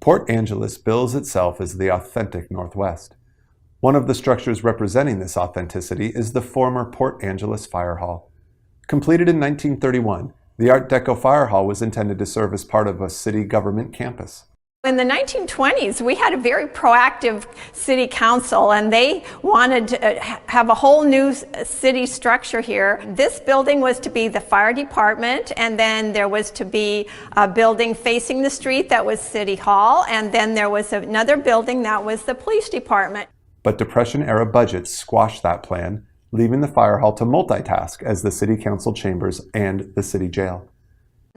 Port Angeles bills itself as the authentic Northwest. One of the structures representing this authenticity is the former Port Angeles Fire Hall. Completed in 1931, the Art Deco Fire Hall was intended to serve as part of a city government campus. In the 1920s, we had a very proactive city council, and they wanted to have a whole new city structure here. This building was to be the fire department, and then there was to be a building facing the street that was City Hall, and then there was another building that was the police department. But Depression-era budgets squashed that plan, leaving the fire hall to multitask as the city council chambers and the city jail.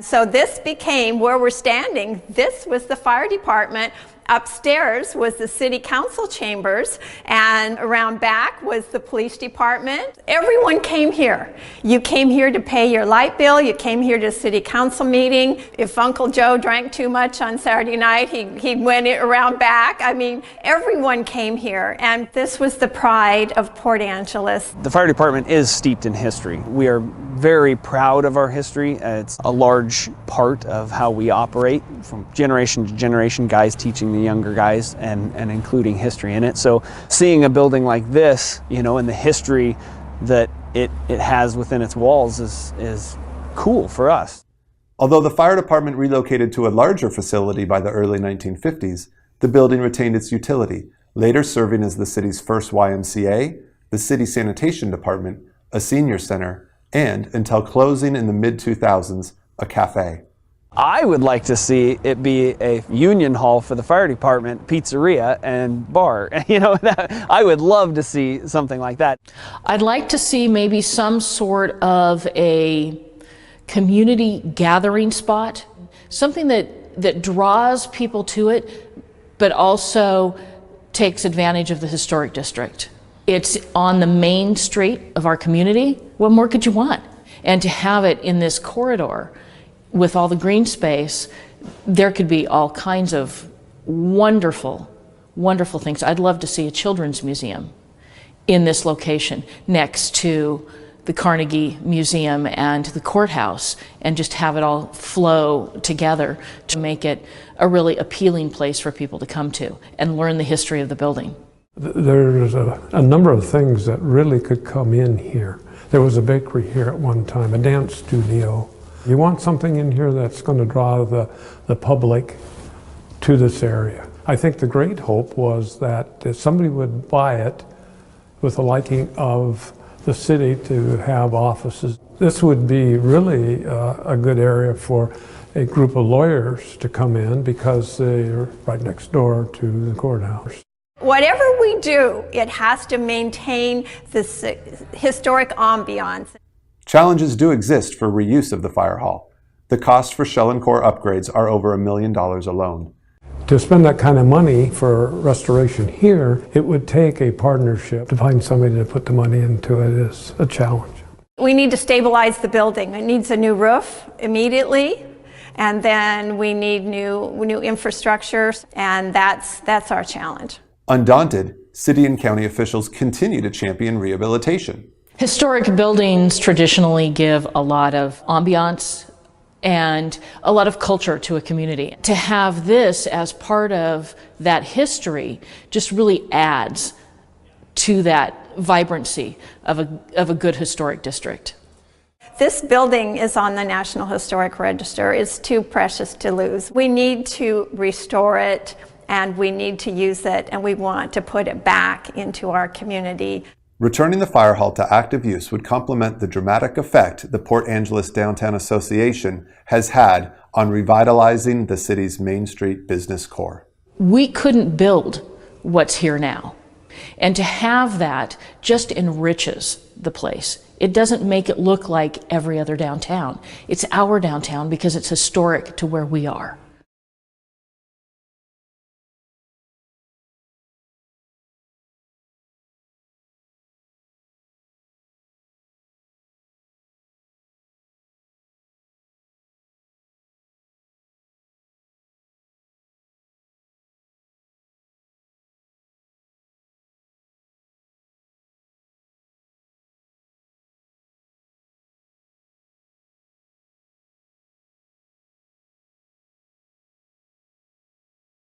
So this became where we're standing. This was the fire department. Upstairs was the city council chambers, and around back was the police department. Everyone came here. You came here to pay your light bill. You came here to a city council meeting. If Uncle Joe drank too much on Saturday night, he went around back. I mean, everyone came here, and this was the pride of Port Angeles. The fire department is steeped in history. We are very proud of our history. It's a large part of how we operate, from generation to generation, guys teaching the younger guys and including history in it. So seeing a building like this, you know, and the history that it has within its walls is cool for us. Although the fire department relocated to a larger facility by the early 1950s, the building retained its utility, later serving as the city's first YMCA, the city sanitation department, a senior center, and, until closing in the mid-2000s, a cafe. I would like to see it be a union hall for the fire department, pizzeria and bar. You know, I would love to see something like that. I'd like to see maybe some sort of a community gathering spot, something that draws people to it, but also takes advantage of the historic district. It's on the main street of our community. What more could you want? And to have it in this corridor with all the green space, there could be all kinds of wonderful, wonderful things. I'd love to see a children's museum in this location next to the Carnegie Museum and the courthouse, and just have it all flow together to make it a really appealing place for people to come to and learn the history of the building. There's a number of things that really could come in here. There was a bakery here at one time, a dance studio. You want something in here that's going to draw the public to this area. I think the great hope was that if somebody would buy it with the liking of the city to have offices. This would be really a good area for a group of lawyers to come in because they're right next door to the courthouse. Whatever we do, it has to maintain this historic ambiance. Challenges do exist for reuse of the fire hall. The cost for shell and core upgrades are over $1 million alone. To spend that kind of money for restoration here, it would take a partnership. To find somebody to put the money into it is a challenge. We need to stabilize the building. It needs a new roof immediately, and then we need new infrastructure, and that's our challenge. Undaunted, city and county officials continue to champion rehabilitation. Historic buildings traditionally give a lot of ambiance and a lot of culture to a community. To have this as part of that history just really adds to that vibrancy of a good historic district. This building is on the National Historic Register. It's too precious to lose. We need to restore it, and we need to use it, and we want to put it back into our community. Returning the fire hall to active use would complement the dramatic effect the Port Angeles Downtown Association has had on revitalizing the city's Main Street business core. We couldn't build what's here now, and to have that just enriches the place. It doesn't make it look like every other downtown. It's our downtown because it's historic to where we are.